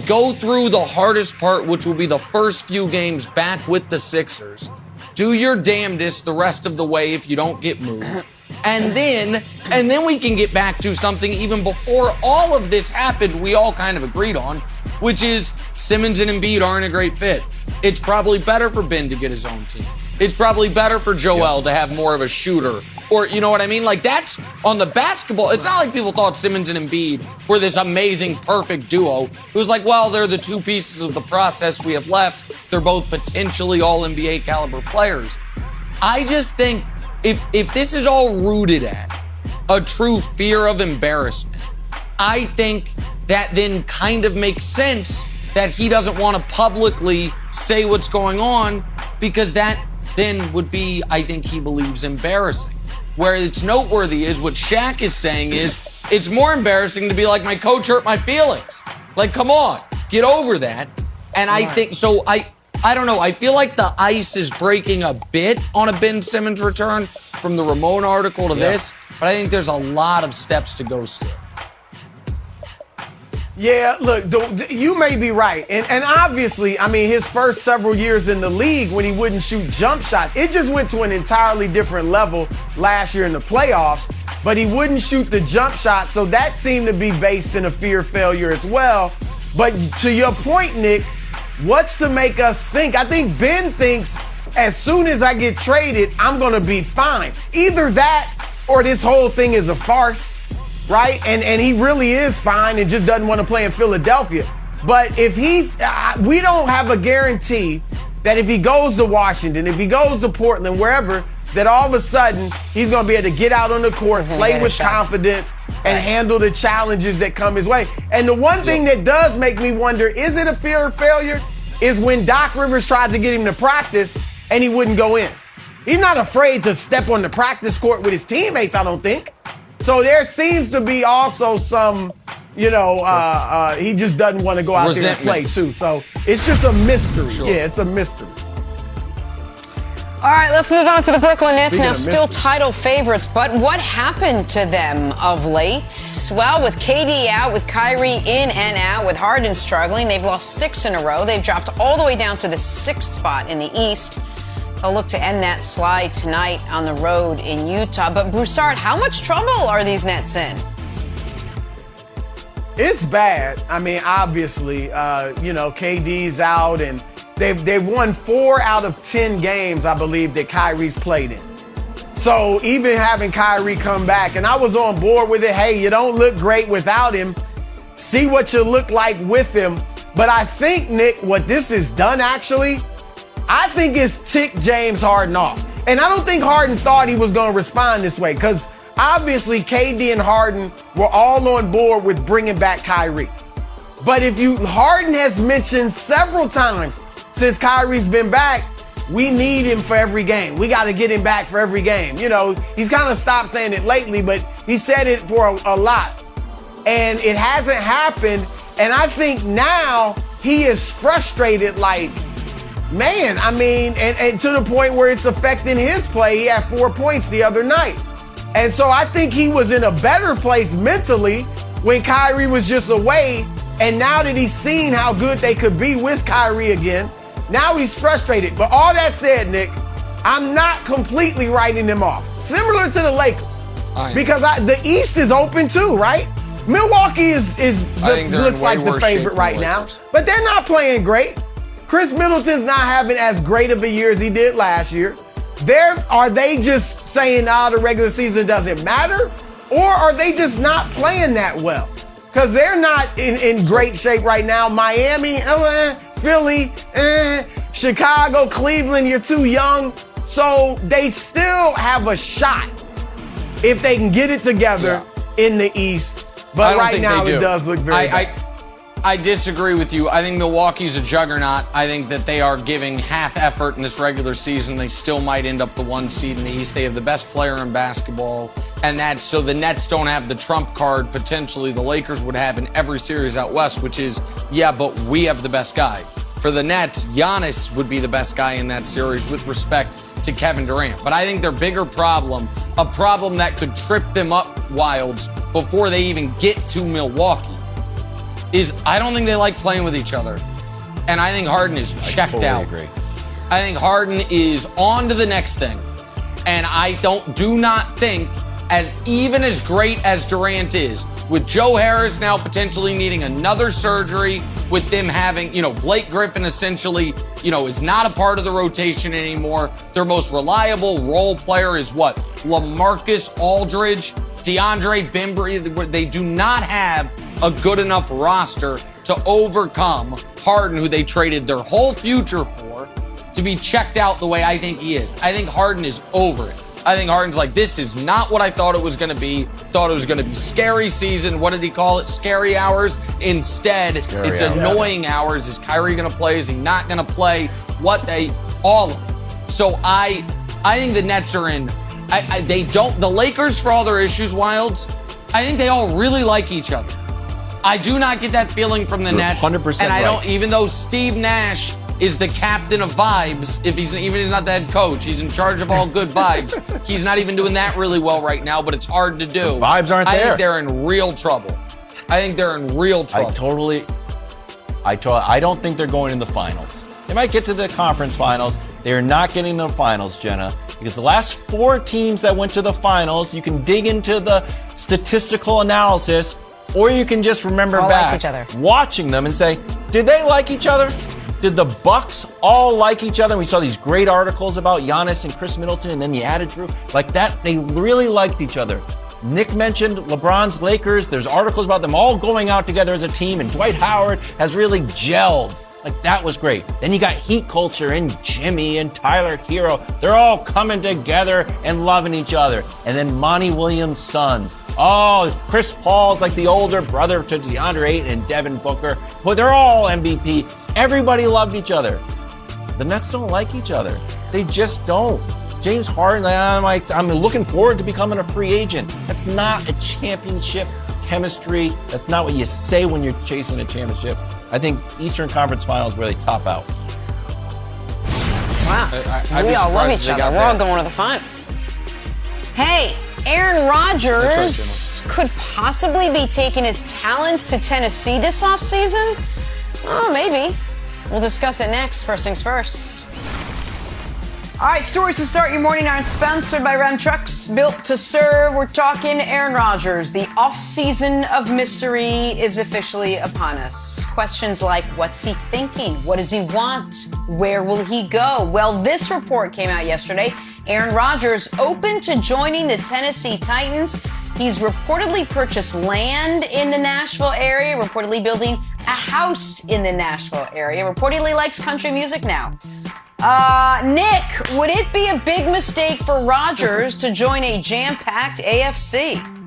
go through the hardest part, which will be the first few games back with the Sixers. Do your damnedest the rest of the way if you don't get moved. And then we can get back to something even before all of this happened we all kind of agreed on, which is Simmons and Embiid aren't a great fit. It's probably better for Ben to get his own team. It's probably better for Joel to have more of a shooter. Or, you know what I mean? Like, that's on the basketball. It's not like people thought Simmons and Embiid were this amazing, perfect duo. It was like, well, they're the two pieces of the process we have left. They're both potentially all-NBA caliber players. I just think if this is all rooted at a true fear of embarrassment, I think that then kind of makes sense that he doesn't want to publicly say what's going on, because that then would be, I think he believes, embarrassing. Where it's noteworthy is what Shaq is saying is, it's more embarrassing to be like, my coach hurt my feelings. Like, come on, get over that. And I think, so I don't know, I feel like the ice is breaking a bit on a Ben Simmons return from the Ramon article to this, but I think there's a lot of steps to go still. Yeah, look, you may be right. And obviously, I mean, his first several years in the league when he wouldn't shoot jump shots, it just went to an entirely different level last year in the playoffs, but he wouldn't shoot the jump shot, so that seemed to be based in a fear of failure as well. But to your point, Nick, what's to make us think? I think Ben thinks as soon as I get traded, I'm going to be fine. Either that or this whole thing is a farce. Right? And he really is fine and just doesn't want to play in Philadelphia. But if we don't have a guarantee that if he goes to Washington, if he goes to Portland, wherever, that all of a sudden he's going to be able to get out on the court, play with confidence, and handle the challenges that come his way. And the one thing that does make me wonder, is it a fear of failure? Is when Doc Rivers tried to get him to practice and he wouldn't go in. He's not afraid to step on the practice court with his teammates, I don't think. So there seems to be also some, he just doesn't want to go out there and play too. So it's just a mystery. Sure. Yeah, it's a mystery. All right, let's move on to the Brooklyn Nets. Now still title favorites, but what happened to them of late? Well, with KD out, with Kyrie in and out, with Harden struggling, they've lost 6 in a row. They've dropped all the way down to the 6th spot in the East. They'll look to end that slide tonight on the road in Utah. But Broussard, how much trouble are these Nets in? It's bad. I mean, obviously, KD's out, and they've won 4 out of 10 games, I believe, that Kyrie's played in. So even having Kyrie come back, and I was on board with it. Hey, you don't look great without him. See what you look like with him. But I think, Nick, what this has done actually, I think it's ticked James Harden off. And I don't think Harden thought he was going to respond this way, because obviously KD and Harden were all on board with bringing back Kyrie. But Harden has mentioned several times since Kyrie's been back, we need him for every game. We got to get him back for every game. You know, he's kind of stopped saying it lately, but he said it for a lot. And it hasn't happened. And I think now he is frustrated, like, man, I mean, and to the point where it's affecting his play. He had 4 points the other night. And so I think he was in a better place mentally when Kyrie was just away. And now that he's seen how good they could be with Kyrie again, now he's frustrated. But all that said, Nick, I'm not completely writing them off. Similar to the Lakers. Because the East is open too, right? Milwaukee looks like the favorite right now. But they're not playing great. Chris Middleton's not having as great of a year as he did last year. Are they just saying, the regular season doesn't matter? Or are they just not playing that well? Because they're not in great shape right now. Miami, Philly, Chicago, Cleveland, you're too young. So they still have a shot if they can get it together in the East. But right now it does look very bad. I disagree with you. I think Milwaukee's a juggernaut. I think that they are giving half effort in this regular season. They still might end up the 1 seed in the East. They have the best player in basketball. And that's so the Nets don't have the trump card potentially the Lakers would have in every series out West, which is, but we have the best guy. For the Nets, Giannis would be the best guy in that series with respect to Kevin Durant. But I think their bigger problem, a problem that could trip them up, Wilds, before they even get to Milwaukee, is I don't think they like playing with each other. And I think Harden is checked out. Agree. I think Harden is on to the next thing. And I do not think, even as great as Durant is, with Joe Harris now potentially needing another surgery, with them having, Blake Griffin essentially, is not a part of the rotation anymore. Their most reliable role player is what? LaMarcus Aldridge, DeAndre Bembry. They do not have a good enough roster to overcome Harden, who they traded their whole future for, to be checked out the way I think he is. I think Harden is over it. I think Harden's like, this is not what I thought it was going to be. Thought it was going to be scary season. What did he call it? Scary hours. Instead, it's annoying hours. Is Kyrie going to play? Is he not going to play? All of it. So I think the Nets are in. The Lakers, for all their issues, Wilds, I think they all really like each other. I do not get that feeling from the Nets. 100% and I don't, even though Steve Nash is the captain of vibes, if he's not the head coach, he's in charge of all good vibes. He's not even doing that really well right now, but it's hard to do. The vibes aren't there. I think they're in real trouble. I don't think they're going in the finals. They might get to the conference finals. They're not getting to the finals, Jenna, because the last 4 teams that went to the finals, you can dig into the statistical analysis, or you can just remember back watching them and say, did they like each other? Did the Bucks all like each other? We saw these great articles about Giannis and Chris Middleton, and then you added Drew. Like that, they really liked each other. Nick mentioned LeBron's Lakers. There's articles about them all going out together as a team, and Dwight Howard has really gelled. Like, that was great. Then you got Heat culture and Jimmy and Tyler Hero. They're all coming together and loving each other. And then Monty Williams' sons. Oh, Chris Paul's like the older brother to DeAndre Ayton and Devin Booker. But they're all MVP. Everybody loved each other. The Nets don't like each other. They just don't. James Harden, I'm looking forward to becoming a free agent. That's not a championship chemistry. That's not what you say when you're chasing a championship. I think Eastern Conference Finals where they top out. Wow. We all love each other. We're all going to the finals. Hey, Aaron Rodgers could possibly be taking his talents to Tennessee this offseason? Oh, maybe. We'll discuss it next. First things first. All right, stories to start your morning are sponsored by Ram Trucks, built to serve. We're talking Aaron Rodgers. The off-season of mystery is officially upon us. Questions like, what's he thinking? What does he want? Where will he go? Well, this report came out yesterday. Aaron Rodgers open to joining the Tennessee Titans. He's reportedly purchased land in the Nashville area, reportedly building a house in the Nashville area, reportedly likes country music now. Nick, would it be a big mistake for Rodgers to join a jam-packed AFC?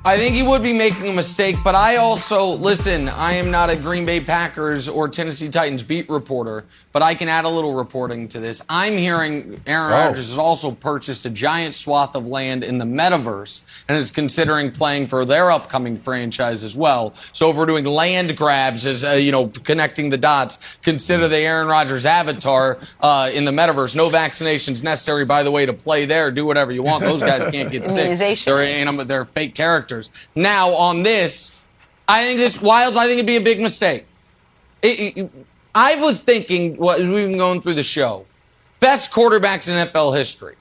I think he would be making a mistake, but I am not a Green Bay Packers or Tennessee Titans beat reporter, but I can add a little reporting to this. I'm hearing Aaron Rodgers has also purchased a giant swath of land in the metaverse and is considering playing for their upcoming franchise as well. So if we're doing land grabs as, connecting the dots, consider the Aaron Rodgers avatar in the metaverse. No vaccinations necessary, by the way, to play there. Do whatever you want. Those guys can't get sick. They're fake characters. Now, on this, I think it'd be a big mistake. I was thinking, as we've been going through the show, best quarterbacks in NFL history.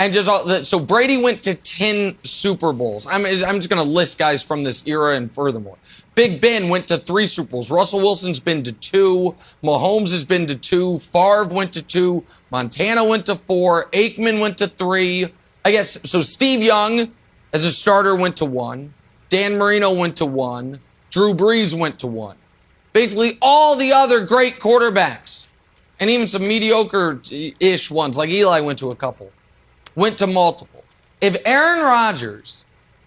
And so Brady went to 10 Super Bowls. I'm just going to list guys from this era and furthermore. Big Ben went to 3 Super Bowls. Russell Wilson's been to 2. Mahomes has been to 2. Favre went to 2. Montana went to 4. Aikman went to 3. I guess, so Steve Young, as a starter, went to 1. Dan Marino went to 1. Drew Brees went to 1. Basically, all the other great quarterbacks, and even some mediocre-ish ones, like Eli went to a couple, went to multiple. If Aaron Rodgers,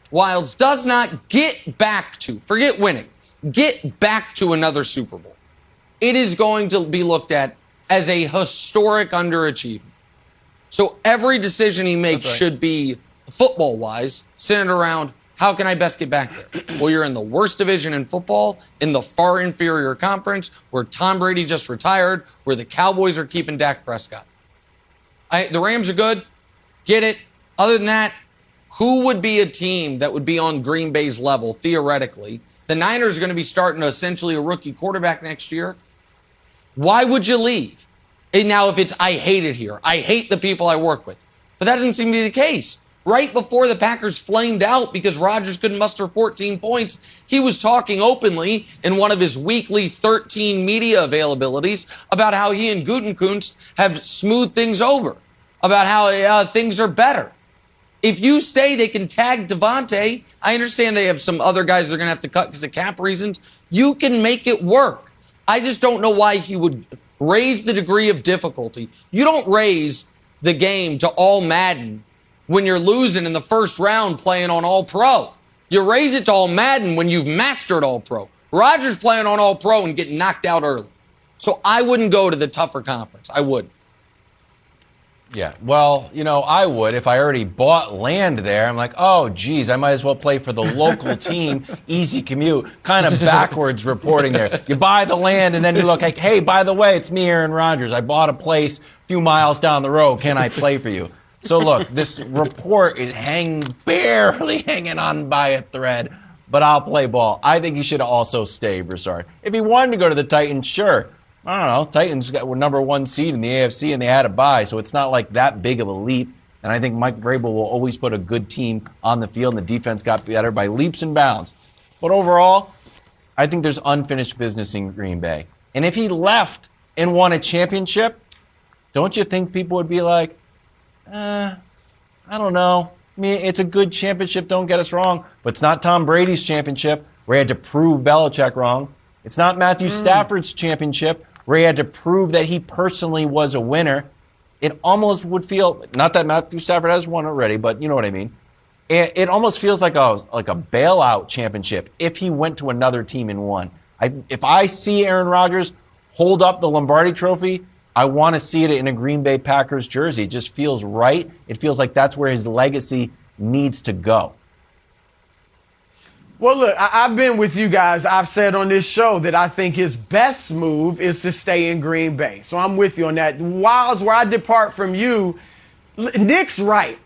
Wilds, does not get back to, forget winning, get back to another Super Bowl, it is going to be looked at as a historic underachievement. So every decision he makes should be, football-wise, centered around, how can I best get back there? Well, you're in the worst division in football, in the far inferior conference, where Tom Brady just retired, where the Cowboys are keeping Dak Prescott. The Rams are good. Get it. Other than that, who would be a team that would be on Green Bay's level, theoretically? The Niners are going to be starting essentially a rookie quarterback next year. Why would you leave? And now, if it's, I hate it here. I hate the people I work with. But that doesn't seem to be the case. Right before the Packers flamed out because Rodgers couldn't muster 14 points, he was talking openly in one of his weekly 13 media availabilities about how he and Gutekunst have smoothed things over, about how things are better. If you stay, they can tag Devontae. I understand they have some other guys they're going to have to cut because of cap reasons. You can make it work. I just don't know why he would raise the degree of difficulty. You don't raise the game to all Madden when you're losing in the first round playing on All-Pro. You raise it to All Madden when you've mastered All-Pro. Rodgers playing on All-Pro and getting knocked out early. So I wouldn't go to the tougher conference. I wouldn't. Yeah, well, I would if I already bought land there. I'm like, oh, geez, I might as well play for the local team. Easy commute, kind of backwards reporting there. You buy the land and then you look like, hey, by the way, it's me, Aaron Rodgers. I bought a place a few miles down the road. Can I play for you? So look, this report is barely hanging on by a thread, but I'll play ball. I think he should also stay, Broussard. If he wanted to go to the Titans, were number 1 seed in the AFC and they had a bye, so it's not like that big of a leap. And I think Mike Vrabel will always put a good team on the field, and the defense got better by leaps and bounds. But overall, I think there's unfinished business in Green Bay. And if he left and won a championship, don't you think people would be like, I don't know. I mean, it's a good championship, don't get us wrong, but it's not Tom Brady's championship where he had to prove Belichick wrong. It's not Matthew Stafford's championship where he had to prove that he personally was a winner. It almost would feel, not that Matthew Stafford has won already, but you know what I mean. It almost feels like a bailout championship if he went to another team and won. If I see Aaron Rodgers hold up the Lombardi Trophy, I want to see it in a Green Bay Packers jersey. It just feels right. It feels like that's where his legacy needs to go. Well, look, I've been with you guys. I've said on this show that I think his best move is to stay in Green Bay. So I'm with you on that. Wiles, where I depart from you, Nick's right.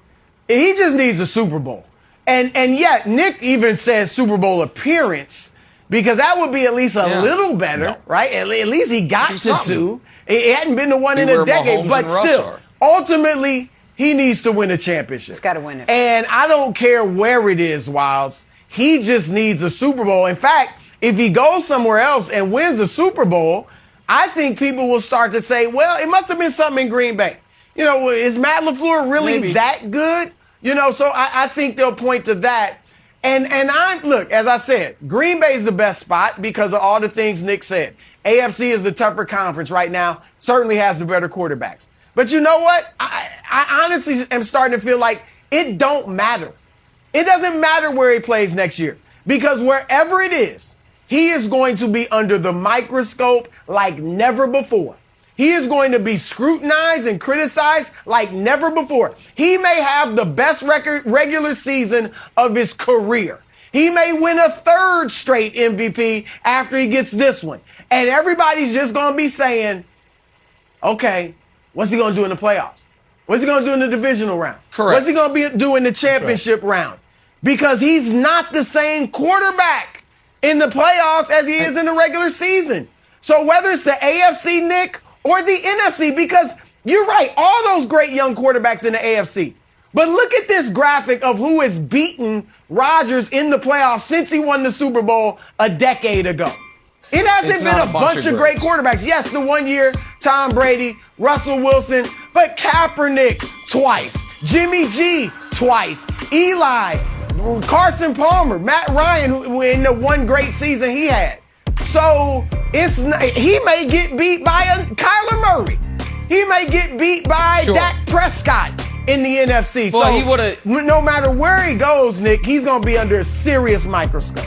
He just needs a Super Bowl. And yet, Nick even says Super Bowl appearance because that would be at least a little better, right? At least he got to 2. It hadn't been to one in a decade, but still, ultimately, he needs to win a championship. He's got to win it. And I don't care where it is, Wilds. He just needs a Super Bowl. In fact, if he goes somewhere else and wins a Super Bowl, I think people will start to say, well, it must have been something in Green Bay. Is Matt LaFleur really that good? So I think they'll point to that. And look, as I said, Green Bay is the best spot because of all the things Nick said. AFC is the tougher conference right now, certainly has the better quarterbacks. But you know what? I honestly am starting to feel like it don't matter. It doesn't matter where he plays next year, because wherever it is, he is going to be under the microscope like never before. He is going to be scrutinized and criticized like never before. He may have the best regular season of his career. He may win a third straight MVP after he gets this one. And everybody's just going to be saying, okay, what's he going to do in the playoffs? What's he going to do in the divisional round? Correct. What's he going to do in the championship round? Because he's not the same quarterback in the playoffs as he is in the regular season. So whether it's the AFC, Nick, or the NFC, because you're right, all those great young quarterbacks in the AFC. But look at this graphic of who has beaten Rodgers in the playoffs since he won the Super Bowl a decade ago. It hasn't been a bunch of great quarterbacks. Yes, the 1 year, Tom Brady, Russell Wilson, but Kaepernick twice, Jimmy G twice, Eli, Carson Palmer, Matt Ryan, who in the one great season he had. So he may get beat by Kyler Murray. He may get beat by Dak Prescott in the NFC. Well, so he would've, no matter where he goes, Nick, he's going to be under a serious microscope.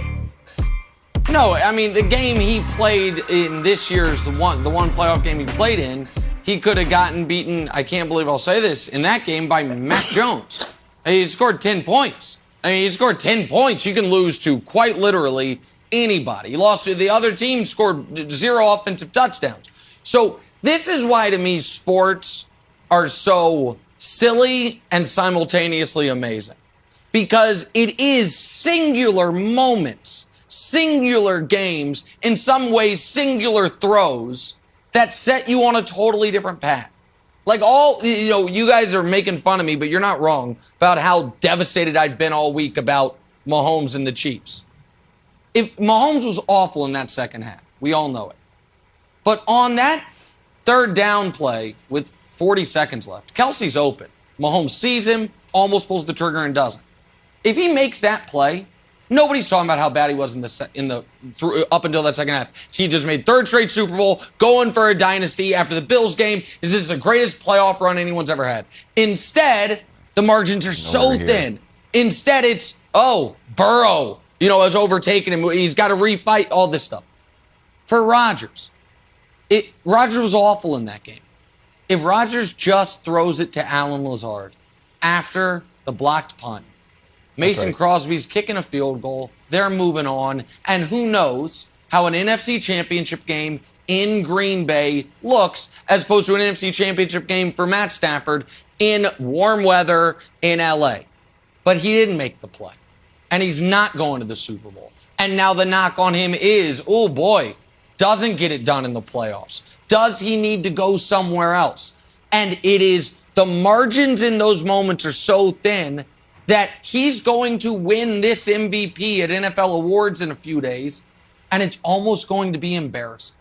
No, I mean, the game he played in this year's, the one playoff game he played in, he could have gotten beaten, I can't believe I'll say this, in that game by Mac Jones. He scored 10 points. I mean, he scored 10 points. You can lose to quite literally anybody. He lost to the other team, scored 0 offensive touchdowns. So this is why, to me, sports are so silly and simultaneously amazing. Because it is singular moments, singular games, in some ways singular throws that set you on a totally different path. Like you guys are making fun of me, but you're not wrong about how devastated I've been all week about Mahomes and the Chiefs. If Mahomes was awful in that second half, we all know it. But on that third down play with 40 seconds left, Kelsey's open. Mahomes sees him, almost pulls the trigger and doesn't. If he makes that play, nobody's talking about how bad he was up until that second half. So he just made third straight Super Bowl, going for a dynasty after the Bills game. This is the greatest playoff run anyone's ever had. Instead, the margins are so thin. Instead, it's, Burrow, has overtaken him. He's got to refight all this stuff. For Rodgers, Rodgers was awful in that game. If Rodgers just throws it to Alan Lazard after the blocked punt, Mason Crosby's kicking a field goal, they're moving on, and who knows how an NFC championship game in Green Bay looks as opposed to an NFC championship game for Matt Stafford in warm weather in LA. But he didn't make the play, and he's not going to the Super Bowl. And now the knock on him is, oh boy, doesn't get it done in the playoffs. Does he need to go somewhere else? And it is, the margins in those moments are so thin that he's going to win this MVP at NFL Awards in a few days, and it's almost going to be embarrassing.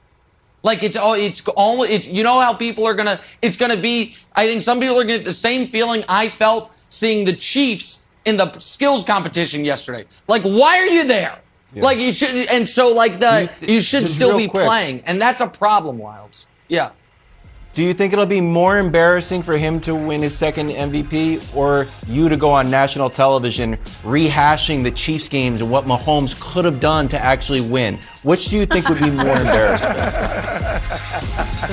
Like it's how people are it's gonna be, I think some people are gonna get the same feeling I felt seeing the Chiefs in the skills competition yesterday. Like, why are you there? Yeah. Like you should, and so you should still be playing, and that's a problem, Wilds. Yeah. Do you think it'll be more embarrassing for him to win his second MVP, or you to go on national television rehashing the Chiefs games and what Mahomes could have done to actually win? Which do you think would be more embarrassing?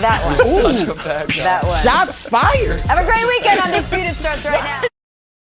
That one. Ooh, that one. Shots fired. Have a great weekend. Undisputed starts right now.